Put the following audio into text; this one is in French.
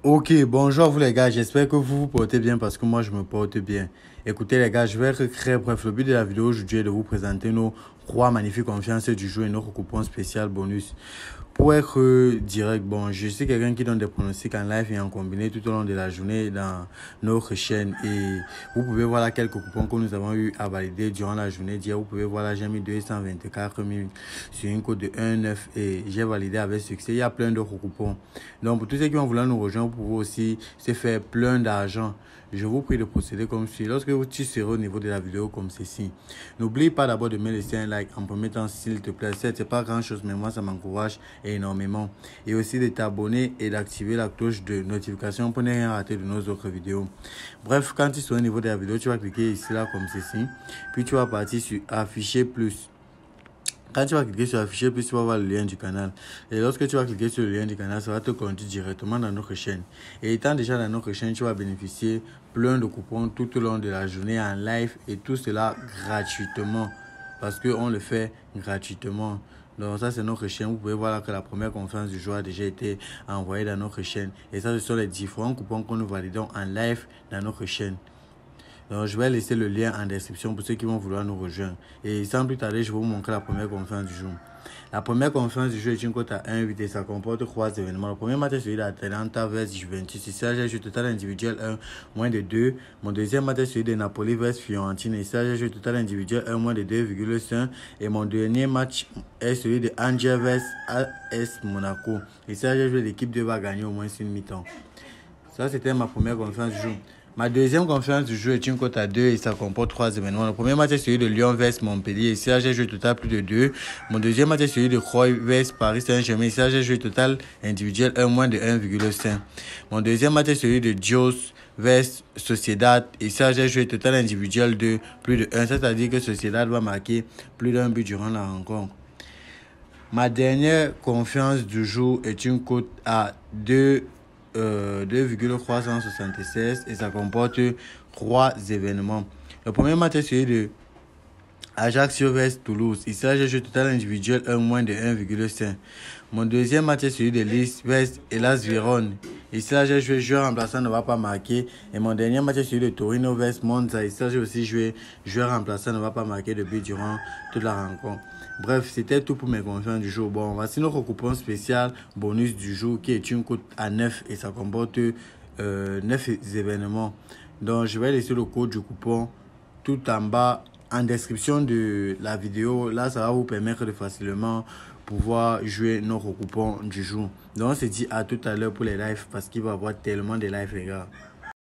Ok, bonjour à vous les gars, j'espère que vous vous portez bien parce que moi je me porte bien. Écoutez les gars, je vais être très bref. Le but de la vidéo aujourd'hui est de vous présenter nos 3 magnifiques confiances du jour et notre coupon spécial bonus. Pour être direct, bon, je suis quelqu'un qui donne des pronostics en live et en combiné tout au long de la journée dans notre chaîne. Et vous pouvez voir là quelques coupons que nous avons eu à valider durant la journée d'hier. Vous pouvez voir là, j'ai mis 224 000 sur une cote de 1,9 et j'ai validé avec succès. Il y a plein d'autres coupons. Donc, pour tous ceux qui vont vouloir nous rejoindre, vous pouvez aussi se faire plein d'argent. Je vous prie de procéder comme suit. Lorsque tu seras au niveau de la vidéo comme ceci, n'oublie pas d'abord de me laisser un like en premier temps s'il te plaît. C'est pas grand chose, mais moi ça m'encourage énormément. Et aussi de t'abonner et d'activer la cloche de notification pour ne rien rater de nos autres vidéos. Bref, quand tu seras au niveau de la vidéo, tu vas cliquer ici là comme ceci. Puis tu vas partir sur afficher plus. Quand tu vas cliquer sur afficher plus, tu vas voir le lien du canal. Et lorsque tu vas cliquer sur le lien du canal, ça va te conduire directement dans notre chaîne. Et étant déjà dans notre chaîne, tu vas bénéficier plein de coupons tout au long de la journée en live et tout cela gratuitement. Parce qu'on le fait gratuitement. Donc ça c'est notre chaîne. Vous pouvez voir là que la première conférence du jour a déjà été envoyée dans notre chaîne. Et ça ce sont les différents coupons que nous validons en live dans notre chaîne. Donc, je vais laisser le lien en description pour ceux qui vont vouloir nous rejoindre. Et sans plus tarder, je vais vous montrer la première conférence du jour. La première conférence du jour est une cote à 1,8 et ça comporte 3 événements. Le premier match est celui d'Atalanta vs Juventus. Il s'agit d'un jeu total individuel 1, moins de 2. Mon deuxième match est celui de Napoli vs Fiorentina. Il s'agit d'un jeu total individuel 1, moins de 2,5. Et mon dernier match est celui de Angers vs AS Monaco. Il s'agit d'un jeu de l'équipe 2 va gagner au moins une mi-temps. Ça, c'était ma première conférence du jour. Ma deuxième conférence du jour est une cote à 2 et ça comporte 3 événements. Le premier match est celui de Lyon vs Montpellier. Ici, j'ai joué total plus de 2. Mon deuxième match est celui de Croix vs Paris Saint-Germain. Ici, j'ai joué total individuel 1 moins de 1,5. Mon deuxième match est celui de Dios vs Sociedad. Ici, j'ai joué total individuel de plus de 1. C'est-à-dire que Sociedad va marquer plus d'un but durant la rencontre. Ma dernière conférence du jour est une cote à 2,376 et ça comporte 3 événements. Le premier match est celui de Ajaccio vs Toulouse. Il s'agit d'un jeu total individuel 1 moins de 1,5. Mon deuxième match est celui de Lille vs Hellas Vérone. Il s'agit d'un joueur remplaçant ne va pas marquer. Et mon dernier match est celui de Torino vs Monza. Il s'agit aussi de joueur remplaçant ne va pas marquer de but durant toute la rencontre. Bref, c'était tout pour mes conférences du jour. Bon, voici notre coupon spécial bonus du jour qui est une cote à 9 et ça comporte 9 événements. Donc, je vais laisser le code du coupon tout en bas en description de la vidéo. Là, ça va vous permettre de facilement pouvoir jouer notre coupon du jour. Donc, on se dit à tout à l'heure pour les lives parce qu'il va y avoir tellement de lives, les gars.